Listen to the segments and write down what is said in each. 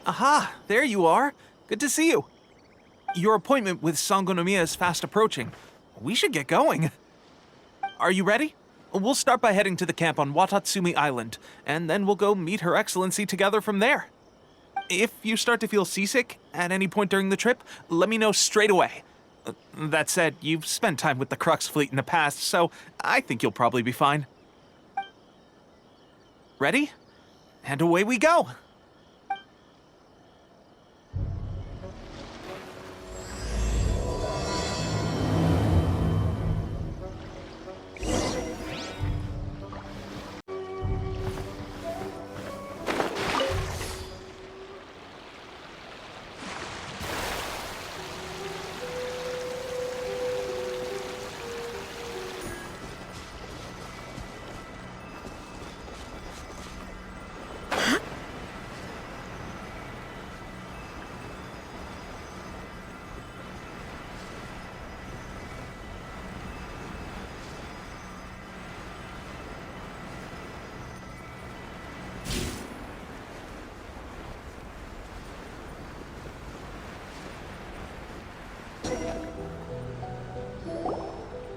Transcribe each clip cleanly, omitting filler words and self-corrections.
Aha, there you are. Good to see you. Your appointment with Sangonomiya is fast approaching. We should get going. Are you ready? We'll start by heading to the camp on Watatsumi Island, and then we'll go meet Her Excellency together from there. If you start to feel seasick at any point during the trip, let me know straight away. That said, you've spent time with the Crux fleet in the past, so I think you'll probably be fine. Ready? And away we go!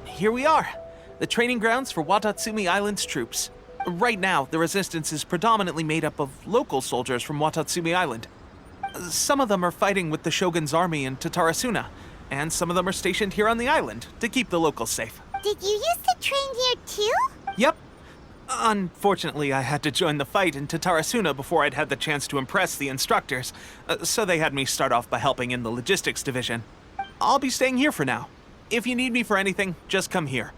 Here we are, the training grounds for Watatsumi Island's troops. Right now, the resistance is predominantly made up of local soldiers from Watatsumi Island. Some of them are fighting with the Shogun's army in Tatarasuna, and some of them are stationed here on the island to keep the locals safe. Did you used to train here too? Yep. Unfortunately, I had to join the fight in Tatarasuna before I'd had the chance to impress the instructors, so they had me start off by helping in the logistics division. I'll be staying here for now. If you need me for anything, just come here.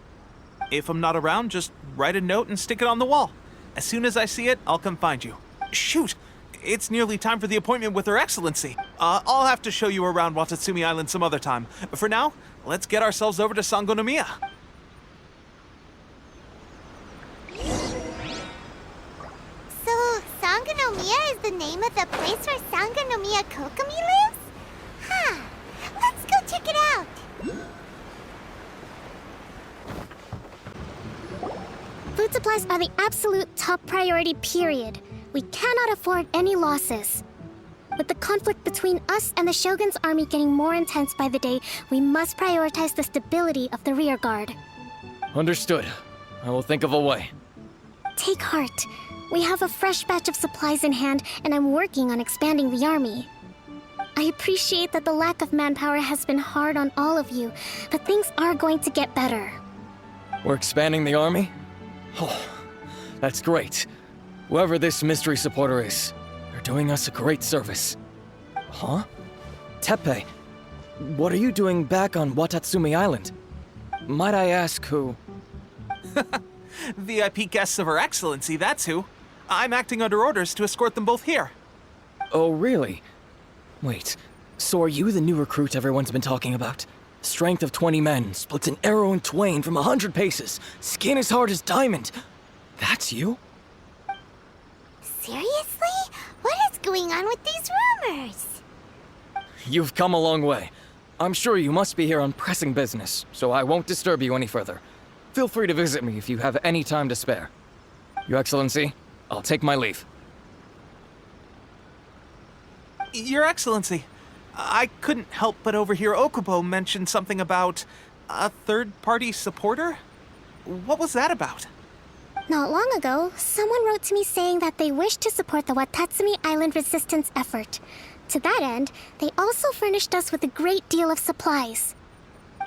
If I'm not around, just write a note and stick it on the wall. As soon as I see it, I'll come find you. Shoot! It's nearly time for the appointment with Her Excellency. I'll have to show you around Watatsumi Island some other time. For now, let's get ourselves over to Sangonomiya. So, Sangonomiya is the name of the place where Sangonomiya Kokomi lives? Huh. Let's go check it out. Food supplies are the absolute top priority, period. We cannot afford any losses. With the conflict between us and the Shogun's army getting more intense by the day, we must prioritize the stability of the rear guard. Understood. I will think of a way. Take heart. We have a fresh batch of supplies in hand, and I'm working on expanding the army. I appreciate that the lack of manpower has been hard on all of you, but things are going to get better. We're expanding the army? Oh, that's great. Whoever this mystery supporter is, they're doing us a great service. Huh? Teppei, what are you doing back on Watatsumi Island? Might I ask who? VIP guests of Her Excellency, that's who. I'm acting under orders to escort them both here. Oh, really? Wait, so are you the new recruit everyone's been talking about? Strength of 20 men, splits an arrow in twain from 100 paces, skin as hard as diamond. That's you? Seriously? What is going on with these rumors? You've come a long way. I'm sure you must be here on pressing business, so I won't disturb you any further. Feel free to visit me if you have any time to spare. Your Excellency, I'll take my leave. Your Excellency, I couldn't help but overhear Okubo mention something about a third-party supporter? What was that about? Not long ago, someone wrote to me saying that they wish to support the Watatsumi Island resistance effort. To that end, they also furnished us with a great deal of supplies.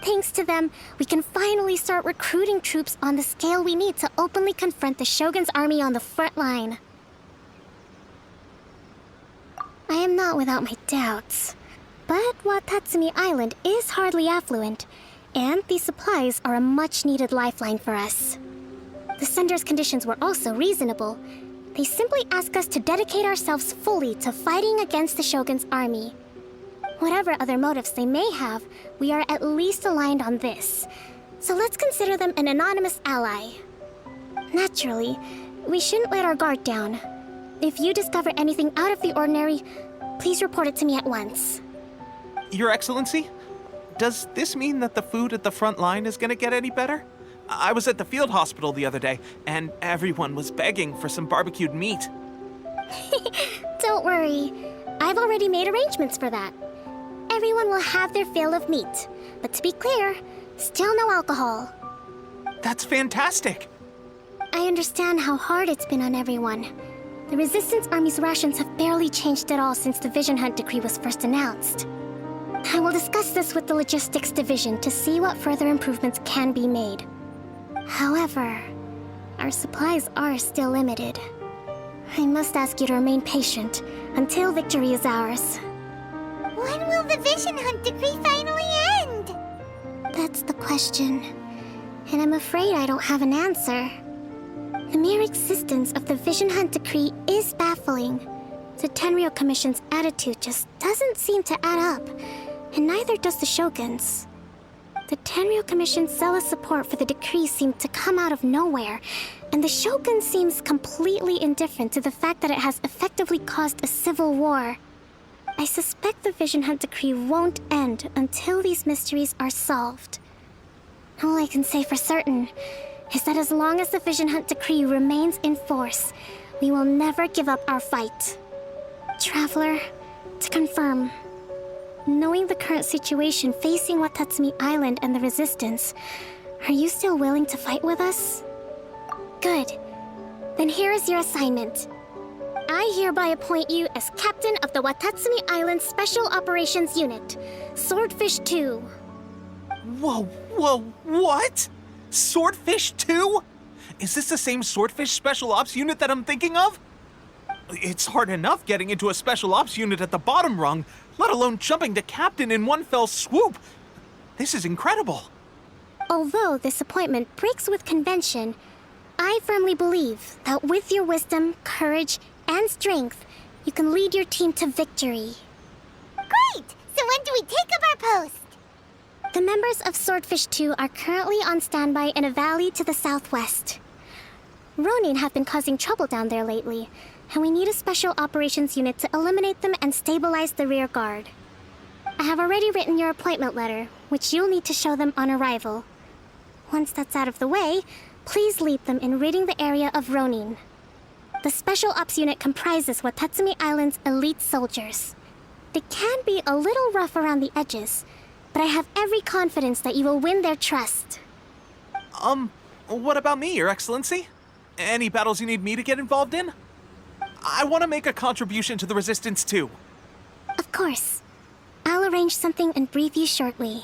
Thanks to them, we can finally start recruiting troops on the scale we need to openly confront the Shogun's army on the front line. I am not without my doubts. But Watatsumi Island is hardly affluent, and these supplies are a much-needed lifeline for us. The sender's conditions were also reasonable. They simply ask us to dedicate ourselves fully to fighting against the Shogun's army. Whatever other motives they may have, we are at least aligned on this. So let's consider them an anonymous ally. Naturally, we shouldn't let our guard down. If you discover anything out of the ordinary, please report it to me at once. Your Excellency, does this mean that the food at the front line is gonna get any better? I was at the field hospital the other day, and everyone was begging for some barbecued meat. Don't worry. I I've already made arrangements for that. Everyone will have their fill of meat. But to be clear, still no alcohol. That's fantastic. I understand how hard it's been on everyone. The Resistance Army's rations have barely changed at all since the Vision Hunt decree was first announced. I will discuss this with the Logistics Division to see what further improvements can be made. However, our supplies are still limited. I must ask you to remain patient until victory is ours. When will the Vision Hunt decree finally end? That's the question. And I'm afraid I don't have an answer. The mere existence of the Vision Hunt decree is baffling. The Tenryou Commission's attitude just doesn't seem to add up, and neither does the Shogun's. The Tenryou Commission's zealous support for the decree seemed to come out of nowhere, and the Shogun seems completely indifferent to the fact that it has effectively caused a civil war. I suspect the Vision Hunt decree won't end until these mysteries are solved. All I can say for certain is that as long as the Vision Hunt decree remains in force, we will never give up our fight. Traveler, to confirm, knowing the current situation facing Watatsumi Island and the Resistance, are you still willing to fight with us? Good. Then here is your assignment. I hereby appoint you as captain of the Watatsumi Island Special Operations Unit, Swordfish 2. Whoa, what? Swordfish 2? Is this the same Swordfish Special Ops unit that I'm thinking of? It's hard enough getting into a Special Ops unit at the bottom rung, let alone jumping to captain in one fell swoop. This is incredible. Although this appointment breaks with convention, I firmly believe that with your wisdom, courage, and strength, you can lead your team to victory. Great! So when do we take up our post? The members of Swordfish 2 are currently on standby in a valley to the southwest. Ronin have been causing trouble down there lately, and we need a special operations unit to eliminate them and stabilize the rear guard. I have already written your appointment letter, which you'll need to show them on arrival. Once that's out of the way, please lead them in ridding the area of Ronin. The Special Ops unit comprises Watatsumi Island's elite soldiers. They can be a little rough around the edges, but I have every confidence that you will win their trust. What about me, Your Excellency? Any battles you need me to get involved in? I want to make a contribution to the Resistance too. Of course. I'll arrange something and brief you shortly.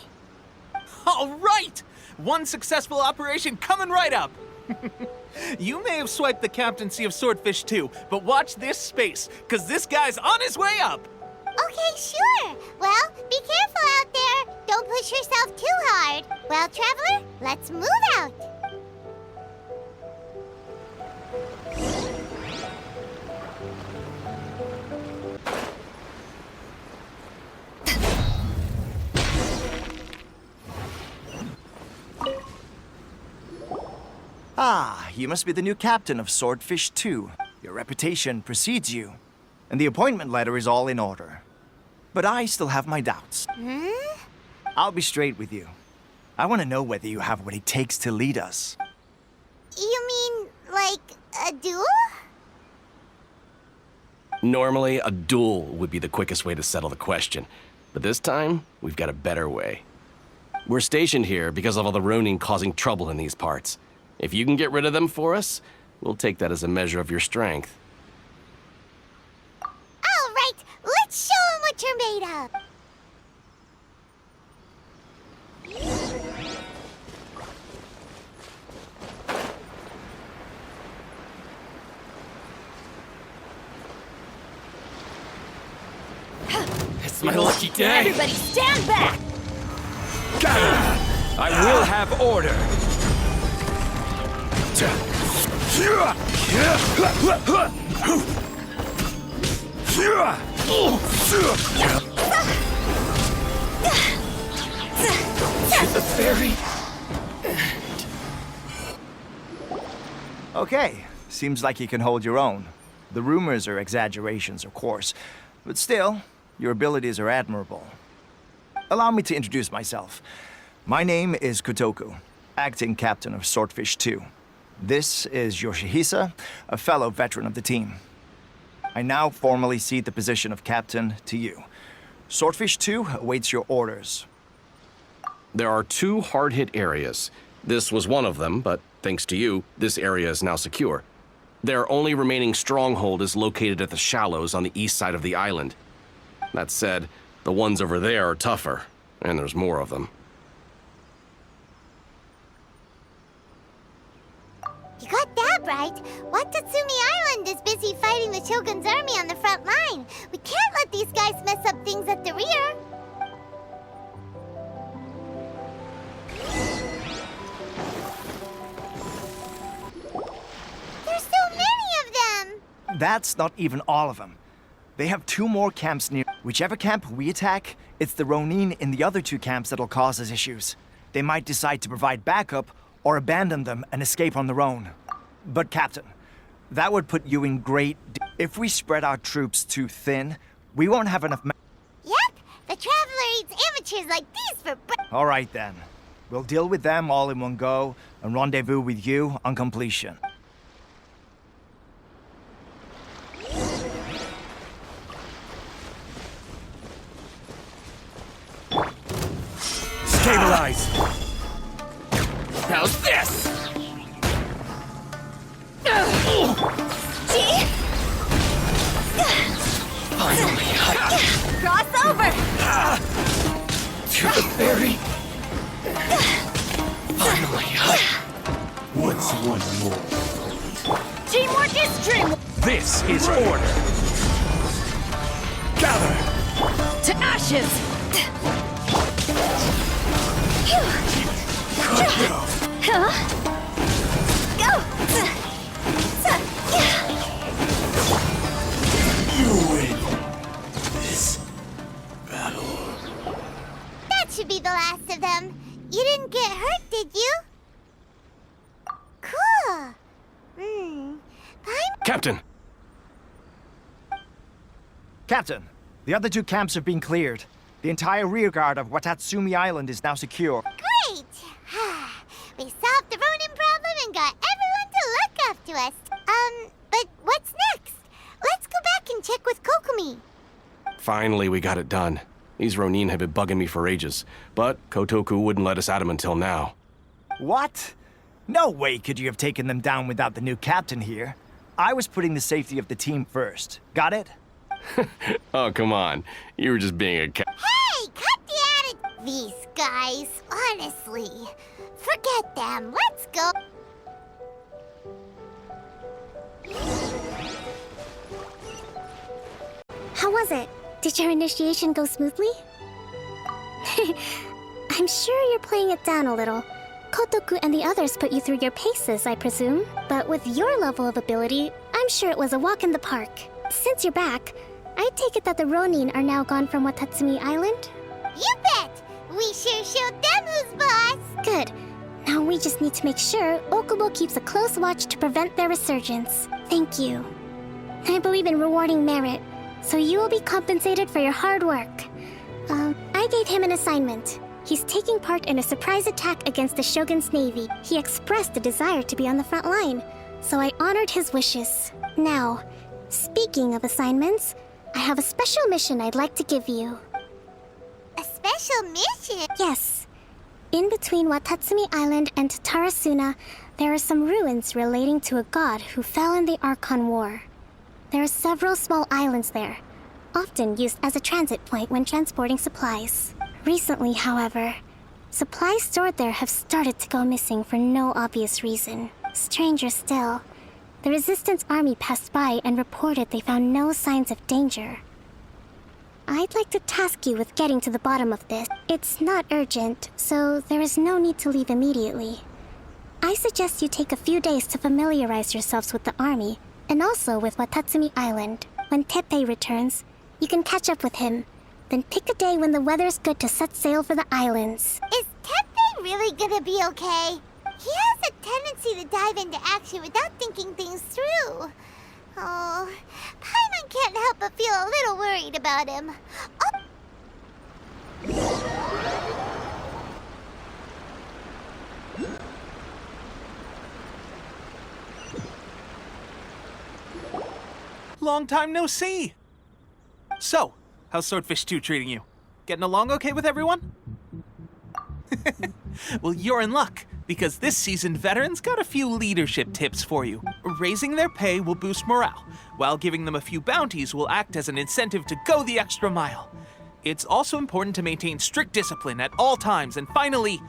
All right! One successful operation coming right up! You may have swiped the captaincy of Swordfish 2, but watch this space, because this guy's on his way up! Okay, sure. Well, be careful out there. Don't push yourself too hard. Well, Traveler, let's move out. Ah, you must be the new captain of Swordfish 2. Your reputation precedes you, and the appointment letter is all in order. But I still have my doubts. I'll be straight with you. I want to know whether you have what it takes to lead us. You mean, like, a duel? Normally, a duel would be the quickest way to settle the question. But this time, we've got a better way. We're stationed here because of all the Ronin causing trouble in these parts. If you can get rid of them for us, we'll take that as a measure of your strength. All right, let's show 'em what you're made of. It's my lucky day! Everybody stand back! I will have order! The fairy! Okay, seems like you can hold your own. The rumors are exaggerations, of course, but still, your abilities are admirable. Allow me to introduce myself. My name is Kotoku, acting captain of Swordfish 2. This is Yoshihisa, a fellow veteran of the team. I now formally cede the position of captain to you. Swordfish 2 awaits your orders. There are 2 hard-hit areas. This was one of them, but thanks to you, this area is now secure. Their only remaining stronghold is located at the shallows on the east side of the island. That said, the ones over there are tougher, and there's more of them. You got that right. Watatsumi Island is busy fighting the Shogun's army on the front line. We can't let these guys mess up things at the rear. There's so many of them! That's not even all of them. They have 2 more camps near. Whichever camp we attack, it's the Ronin in the other 2 camps that'll cause us issues. They might decide to provide backup or abandon them and escape on their own. But Captain, that would put you in if we spread our troops too thin, we won't have enough Yep, the Traveler eats amateurs like these for All right then. We'll deal with them all in one go and rendezvous with you on completion. Stabilize! How's this? Finally, Cross over! to the ferry. Finally, What's one more? Teamwork is dream! This is order! Gather! To ashes! You win this battle. That should be the last of them. You didn't get hurt, did you? Cool. Fine. Captain! Captain, the other 2 camps have been cleared. The entire rearguard of Watatsumi Island is now secure. Great! We solved the Ronin problem and got everyone to look after us. But what's next? Let's go back and check with Kokumi. Finally, we got it done. These Ronin have been bugging me for ages, but Kotoku wouldn't let us at them until now. What? No way could you have taken them down without the new captain here. I was putting the safety of the team first. Got it? Oh, come on. You were just being a Hey, cut the attitude! These guys, honestly. Forget them. Let's go. How was it? Did your initiation go smoothly? I'm sure you're playing it down a little. Kotoku and the others put you through your paces, I presume. But with your level of ability, I'm sure it was a walk in the park. Since you're back, I take it that the Ronin are now gone from Watatsumi Island? You bet! We sure showed them who's boss! Good. Now we just need to make sure Okubo keeps a close watch to prevent their resurgence. Thank you. I believe in rewarding merit, so you will be compensated for your hard work. I gave him an assignment. He's taking part in a surprise attack against the Shogun's navy. He expressed a desire to be on the front line, so I honored his wishes. Now, speaking of assignments, I have a special mission I'd like to give you. A special mission? Yes. In between Watatsumi Island and Tarasuna, there are some ruins relating to a god who fell in the Archeon War. There are several small islands there, often used as a transit point when transporting supplies. Recently, however, supplies stored there have started to go missing for no obvious reason. Stranger still, the Resistance army passed by and reported they found no signs of danger. I'd like to task you with getting to the bottom of this. It's not urgent, so there is no need to leave immediately. I suggest you take a few days to familiarize yourselves with the army, and also with Watatsumi Island. When Teppei returns, you can catch up with him. Then pick a day when the weather's good to set sail for the islands. Is Teppei really gonna be okay? He has a tendency to dive into action without thinking things through. Oh, Paimon can't help but feel a little worried about him. long time no see. So, how's Swordfish 2 treating you? Getting along okay with everyone? Well, you're in luck, because this seasoned veteran's got a few leadership tips for you. Raising their pay will boost morale, while giving them a few bounties will act as an incentive to go the extra mile. It's also important to maintain strict discipline at all times, and finally...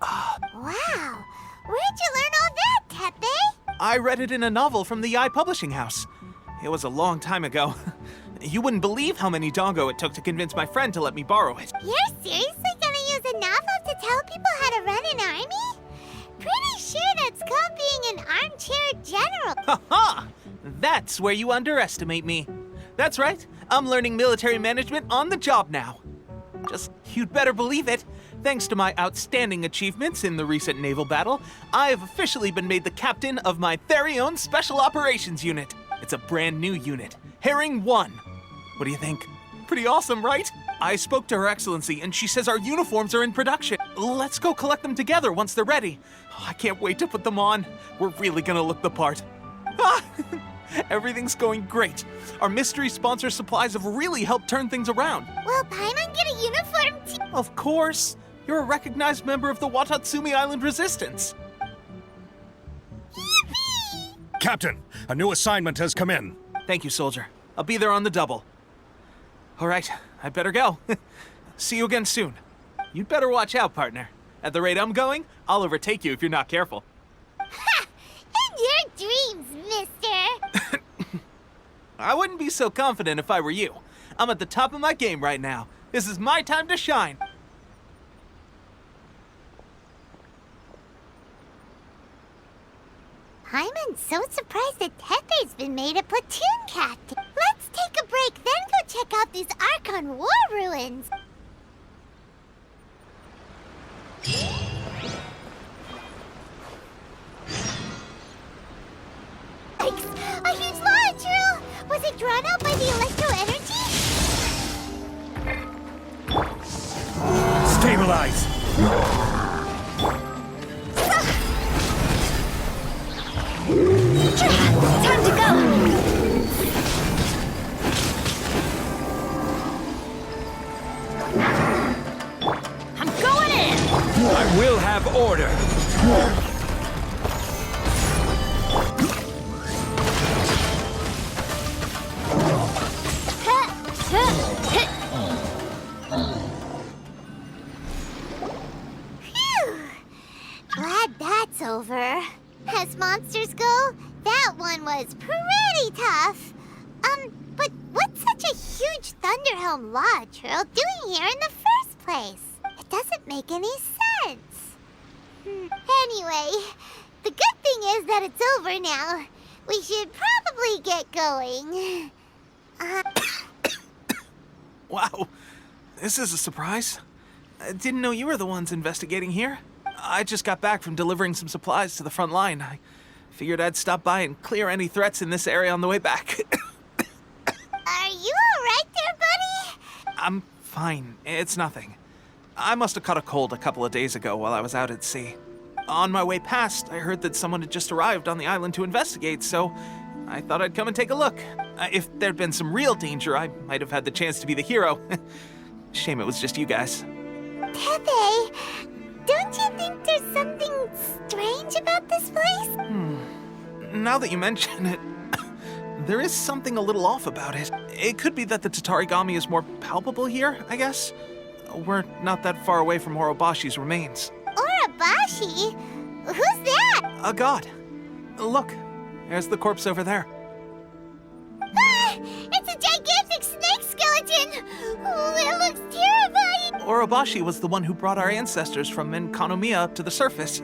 Wow! Where'd you learn all that, Tepe? I read it in a novel from the I Publishing House. It was a long time ago. You wouldn't believe how many dongo it took to convince my friend to let me borrow it. You're seriously gonna use a novel to tell people how to run an army? Pretty sure that's called being an armchair general. Ha ha! That's where you underestimate me. That's right, I'm learning military management on the job now. Just, you'd better believe it. Thanks to my outstanding achievements in the recent naval battle, I have officially been made the captain of my very own Special Operations Unit. It's a brand new unit, Herring 1. What do you think? Pretty awesome, right? I spoke to Her Excellency, and she says our uniforms are in production. Let's go collect them together once they're ready. Oh, I can't wait to put them on. We're really gonna look the part. Ah! Everything's going great. Our mystery sponsor supplies have really helped turn things around. Will Paimon get a uniform too? Of course. You're a recognized member of the Watatsumi Island Resistance. Yippee! Captain, a new assignment has come in. Thank you, soldier. I'll be there on the double. All right, I better go. See you again soon. You'd better watch out, partner. At the rate I'm going, I'll overtake you if you're not careful. Ha! In your dreams, mister! I wouldn't be so confident if I were you. I'm at the top of my game right now. This is my time to shine. Paimon's so surprised that Tepe's been made a platoon captain. Let's take a break, then go check out these Archeon war ruins. Yikes! A huge lava drill! Was it drawn out by the electro energy? Stabilize! Time to go! I'm going in! I will have order! Phew! Glad that's over. As monsters go, that one was pretty tough. But what's such a huge Thunderhelm lava trail doing here in the first place? It doesn't make any sense. Anyway, the good thing is that it's over now. We should probably get going. Wow, this is a surprise. I didn't know you were the ones investigating here. I just got back from delivering some supplies to the front line. I figured I'd stop by and clear any threats in this area on the way back. Are you alright there, buddy? I'm fine. It's nothing. I must have caught a cold a couple of days ago while I was out at sea. On my way past, I heard that someone had just arrived on the island to investigate, so I thought I'd come and take a look. If there'd been some real danger, I might have had the chance to be the hero. Shame it was just you guys. Pepe, don't you think there's something strange about this place? Now that you mention it, there is something a little off about it. It could be that the Tatarigami is more palpable here, I guess. We're not that far away from Orobashi's remains. Orobashi? Who's that? A god. Look, there's the corpse over there. Ah, it's a gigantic snake skeleton! Oh, it looks terrifying! Orobashi was the one who brought our ancestors from Enkanomiya up to the surface.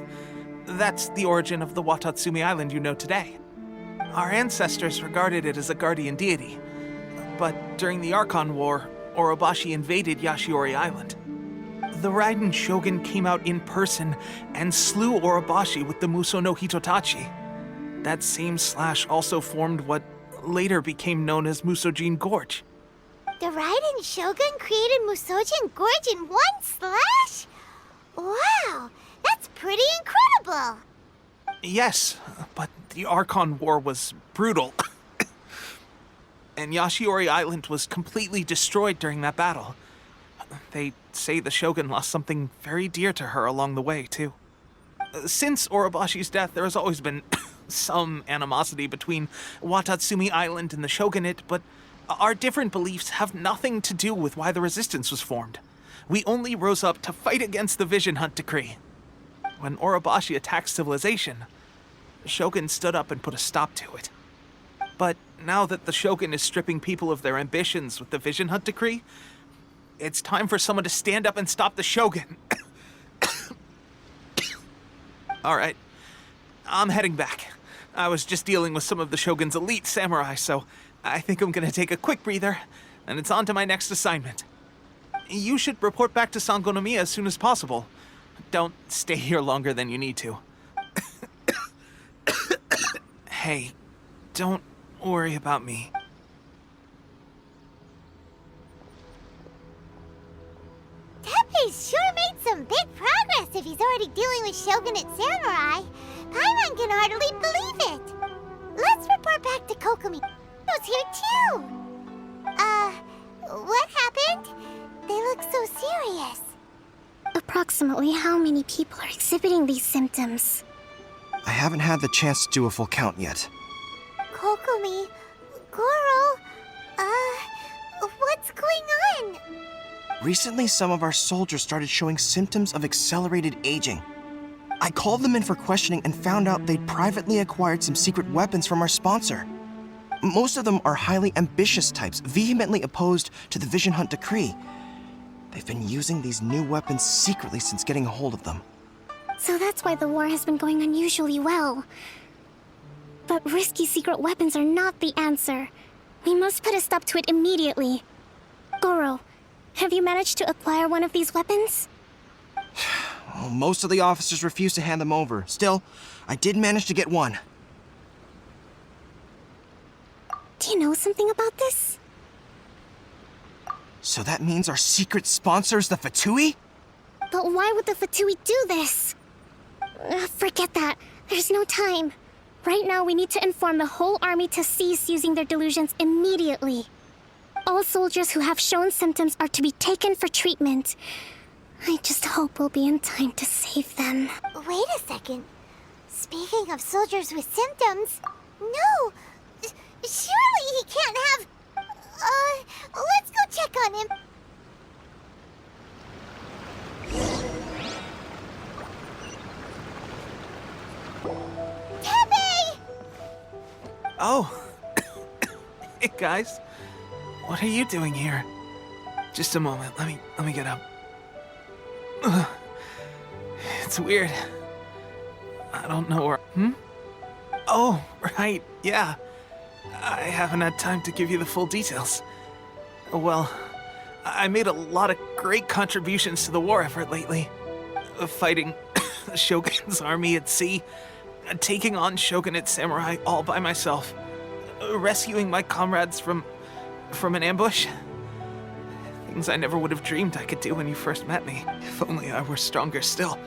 That's the origin of the Watatsumi Island you know today. Our ancestors regarded it as a guardian deity. But during the Archeon War, Orobashi invaded Yashiori Island. The Raiden Shogun came out in person and slew Orobashi with the Muso no Hitotachi. That same slash also formed what later became known as Musojin Gorge. The Raiden Shogun created Musojin Gorge in one slash? Wow, that's pretty incredible! Yes, but the Archon War was brutal. and Yashiori Island was completely destroyed during that battle. They say the Shogun lost something very dear to her along the way, too. Since Orobashi's death, there has always been some animosity between Watatsumi Island and the Shogunate, but our different beliefs have nothing to do with why the resistance was formed. We only rose up to fight against the Vision Hunt Decree. When Orobashi attacked civilization, the Shogun stood up and put a stop to it. But now that the Shogun is stripping people of their ambitions with the Vision Hunt Decree, it's time for someone to stand up and stop the Shogun. All right, I'm heading back. I was just dealing with some of the Shogun's elite samurai, so I think I'm gonna take a quick breather, and it's on to my next assignment. You should report back to Sangonomiya as soon as possible. Don't stay here longer than you need to. Hey, don't worry about me. Teppei's sure made some big progress if he's already dealing with Shogunate samurai. Paimon can hardly believe it. Let's report back to Kokomi. Was here too. What happened? They look so serious. Approximately how many people are exhibiting these symptoms? I haven't had the chance to do a full count yet. Kokomi, Goro, what's going on? Recently, some of our soldiers started showing symptoms of accelerated aging. I called them in for questioning and found out they'd privately acquired some secret weapons from our sponsor. Most of them are highly ambitious types, vehemently opposed to the Vision Hunt Decree. They've been using these new weapons secretly since getting a hold of them. So that's why the war has been going unusually well. But risky secret weapons are not the answer. We must put a stop to it immediately. Goro, have you managed to acquire one of these weapons? Well, most of the officers refused to hand them over. Still, I did manage to get one. Do you know something about this? So that means our secret sponsor is the Fatui? But why would the Fatui do this? Forget that. There's no time. Right now, we need to inform the whole army to cease using their delusions immediately. All soldiers who have shown symptoms are to be taken for treatment. I just hope we'll be in time to save them. Wait a second. Speaking of soldiers with symptoms, no! Surely he can't have... let's go check on him. Teppei! Oh. Hey, guys. What are you doing here? Just a moment. Let me get up. Ugh. It's weird. I don't know where... Oh, right. Yeah. I haven't had time to give you the full details. Well, I made a lot of great contributions to the war effort lately. Fighting the Shogun's army at sea, taking on Shogunate samurai all by myself, rescuing my comrades from an ambush. Things I never would have dreamed I could do when you first met me. If only I were stronger still.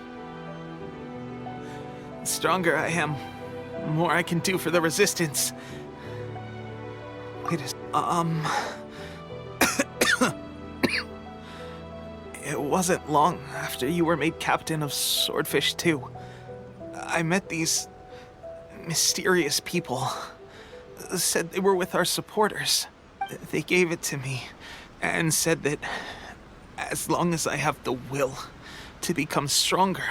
The stronger I am, the more I can do for the Resistance. Wait a... It wasn't long after you were made captain of Swordfish 2. I met these mysterious people. Said they were with our supporters. They gave it to me and said that as long as I have the will to become stronger,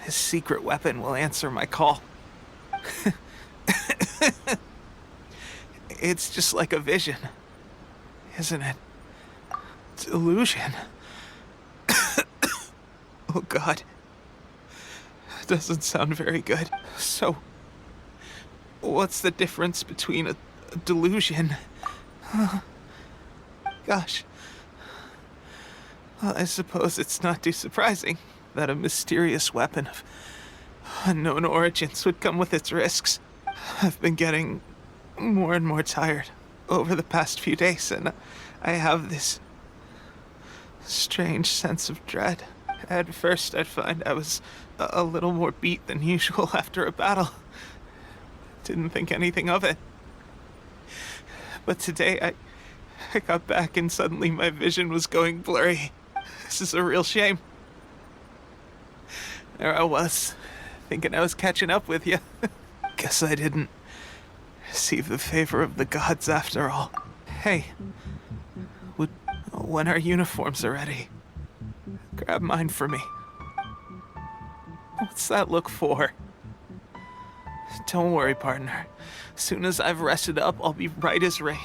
his secret weapon will answer my call. It's just like a vision, isn't it? Delusion. Oh God. That doesn't sound very good. So, what's the difference between a delusion? Gosh. Well, I suppose it's not too surprising that a mysterious weapon of unknown origins would come with its risks. I've been getting more and more tired over the past few days, and I have this strange sense of dread. At first, I'd find I was a little more beat than usual after a battle. Didn't think anything of it. But today I got back and suddenly my vision was going blurry. This is a real shame. There I was, thinking I was catching up with you. Guess I didn't receive the favor of the gods after all. Hey, when our uniforms are ready, grab mine for me. What's that look for? Don't worry, partner. As soon as I've rested up, I'll be right as rain.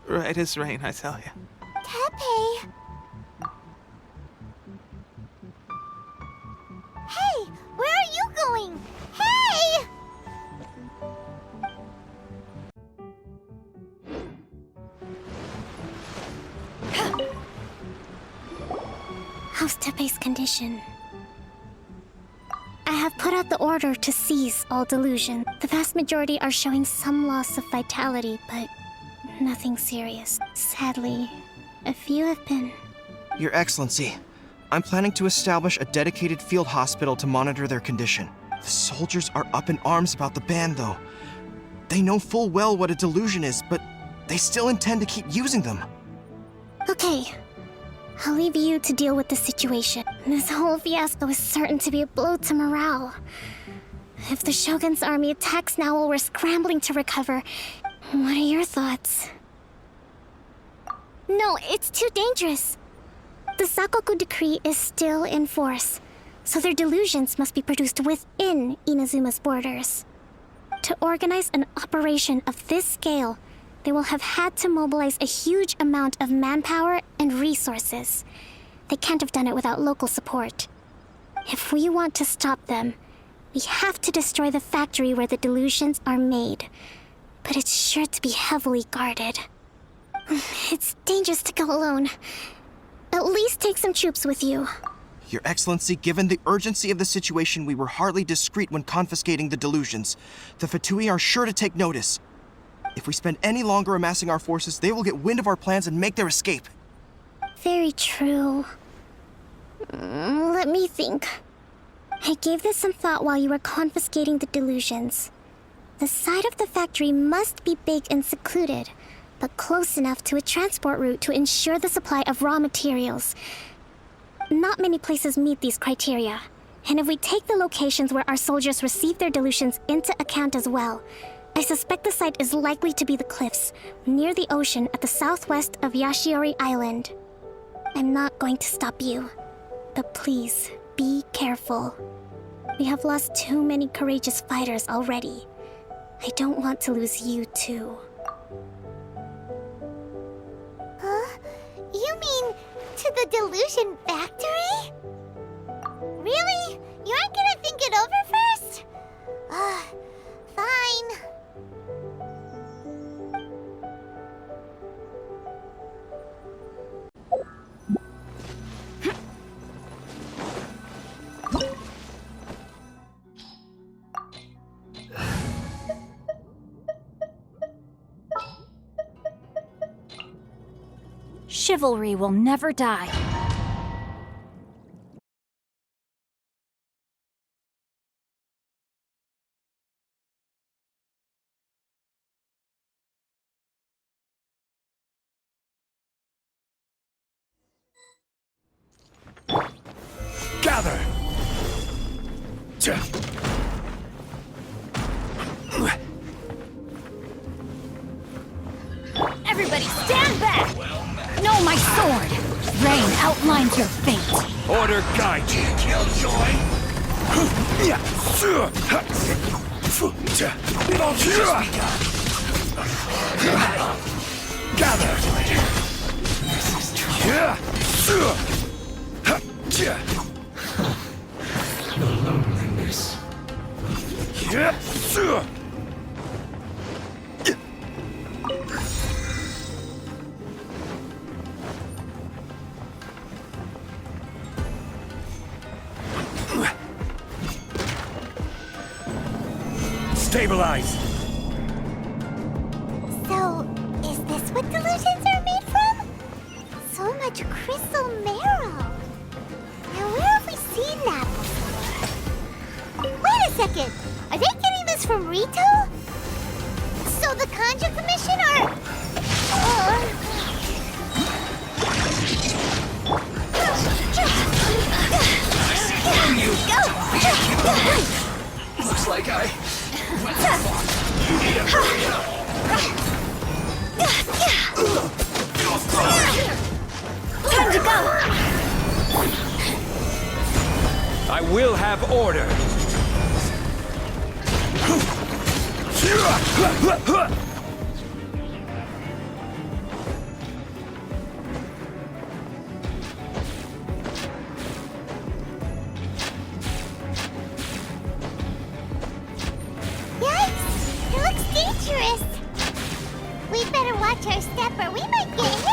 Right as rain, I tell you. Tepe! Hey, where are you going? Hey! How's Tepe's condition? I have put out the order to cease all delusion. The vast majority are showing some loss of vitality, but nothing serious. Sadly, a few have been. Your Excellency, I'm planning to establish a dedicated field hospital to monitor their condition. The soldiers are up in arms about the ban, though. They know full well what a delusion is, but they still intend to keep using them. Okay, I'll leave you to deal with the situation. This whole fiasco is certain to be a blow to morale. If the Shogun's army attacks now while we're scrambling to recover, what are your thoughts? No, it's too dangerous. The Sakoku decree is still in force, so their delusions must be produced within Inazuma's borders. To organize an operation of this scale, they will have had to mobilize a huge amount of manpower and resources. They can't have done it without local support. If we want to stop them, we have to destroy the factory where the delusions are made. But it's sure to be heavily guarded. It's dangerous to go alone. At least take some troops with you. Your Excellency, given the urgency of the situation, we were hardly discreet when confiscating the delusions. The Fatui are sure to take notice. If we spend any longer amassing our forces, they will get wind of our plans and make their escape. Very true. Let me think. I gave this some thought while you were confiscating the delusions. The side of the factory must be big and secluded, but close enough to a transport route to ensure the supply of raw materials. Not many places meet these criteria, and if we take the locations where our soldiers receive their delusions into account as well, I suspect the site is likely to be the cliffs, near the ocean at the southwest of Yashiori Island. I'm not going to stop you, but please, be careful. We have lost too many courageous fighters already. I don't want to lose you too. Huh? You mean to the delusion factory? Really? You aren't gonna think it over first? Fine. Chivalry will never die. Gather! Everybody stand back! Know my sword! Rain outlines your fate. Order guide you. Killjoy! We've all just begun. Gather! This is true. The loneliness. Stabilize! So, is this what delusions are made from? So much crystal marrow. Now, where have we seen that before? Wait a second! Are they getting this from Rito? So the Conjure Commission, or... Looks like I went too far. You need to hurry up. Time to go! I will have order. Yikes! It looks dangerous. We better watch our step or we might get hit.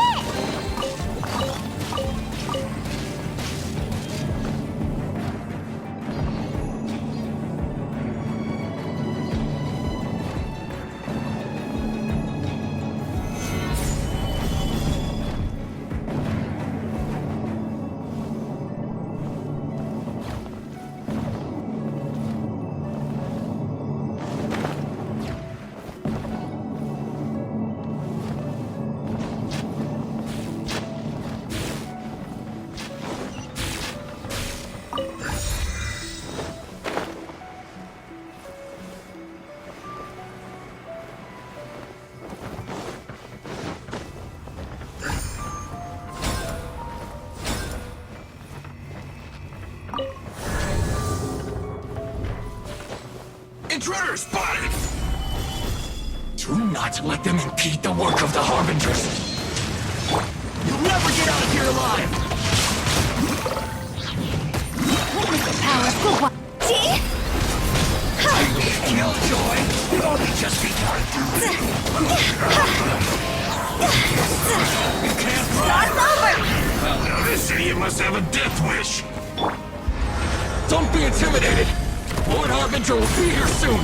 Intruder spotted! Do not let them impede the work of the Harbingers. You'll never get out of here alive! Witness the power of Gua. See? Killjoy! You've only just begun. You can't Star's over! Well, now this idiot must have a death wish. Don't be intimidated. Lord Harbinger will be here soon.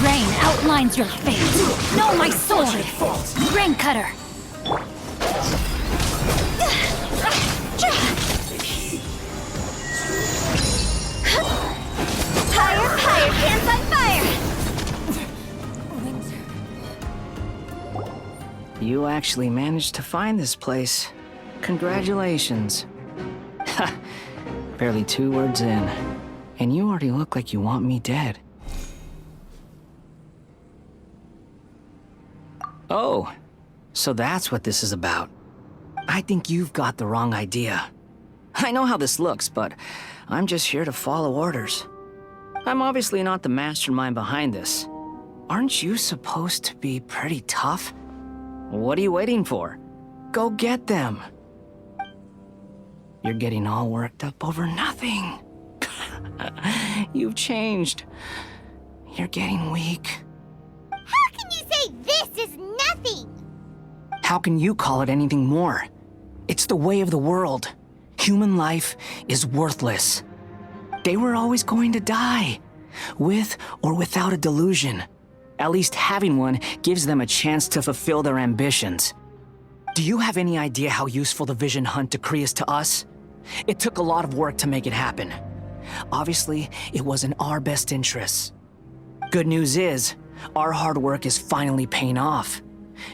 Rain outlines your fate. Know my sword! Rain Cutter! Higher, higher, pants on fire! You actually managed to find this place. Congratulations. Ha! Barely 2 words in, and you already look like you want me dead. Oh, so that's what this is about. I think you've got the wrong idea. I know how this looks, but I'm just here to follow orders. I'm obviously not the mastermind behind this. Aren't you supposed to be pretty tough? What are you waiting for? Go get them. You're getting all worked up over nothing. You've changed. You're getting weak. How can you say this is nothing? How can you call it anything more? It's the way of the world. Human life is worthless. They were always going to die, with or without a delusion. At least having one gives them a chance to fulfill their ambitions. Do you have any idea how useful the Vision Hunt decree is to us? It took a lot of work to make it happen. Obviously, it was in our best interests. Good news is, our hard work is finally paying off.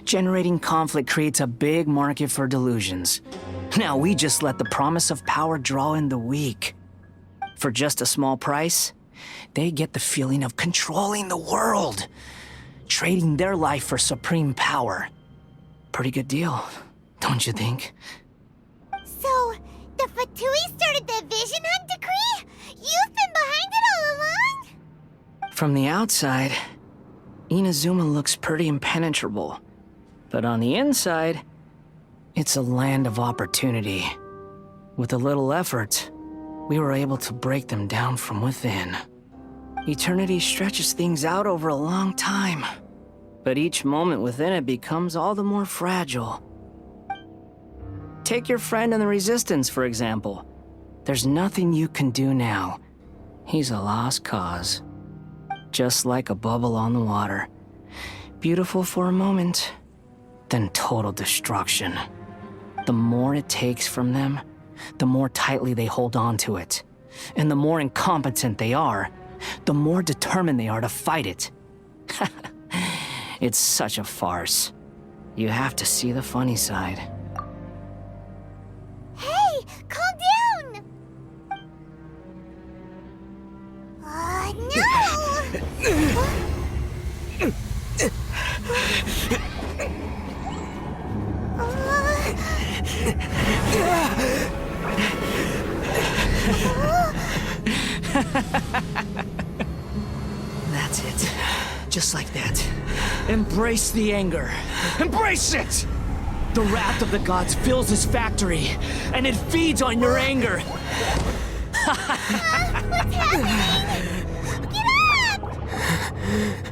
Generating conflict creates a big market for delusions. Now we just let the promise of power draw in the weak. For just a small price, they get the feeling of controlling the world, trading their life for supreme power. Pretty good deal, don't you think? So, the Fatui started the Vision Hunt decree? You've been behind it all along? From the outside, Inazuma looks pretty impenetrable. But on the inside, it's a land of opportunity. With a little effort, we were able to break them down from within. Eternity stretches things out over a long time, but each moment within it becomes all the more fragile. Take your friend in the Resistance, for example. There's nothing you can do now. He's a lost cause. Just like a bubble on the water. Beautiful for a moment, then total destruction. The more it takes from them, the more tightly they hold on to it. And the more incompetent they are, the more determined they are to fight it. It's such a farce. You have to see the funny side. Hey, calm down! That's it. Just like that. Embrace the anger. Embrace it! The wrath of the gods fills this factory, and it feeds on your anger. What's happening? Get up!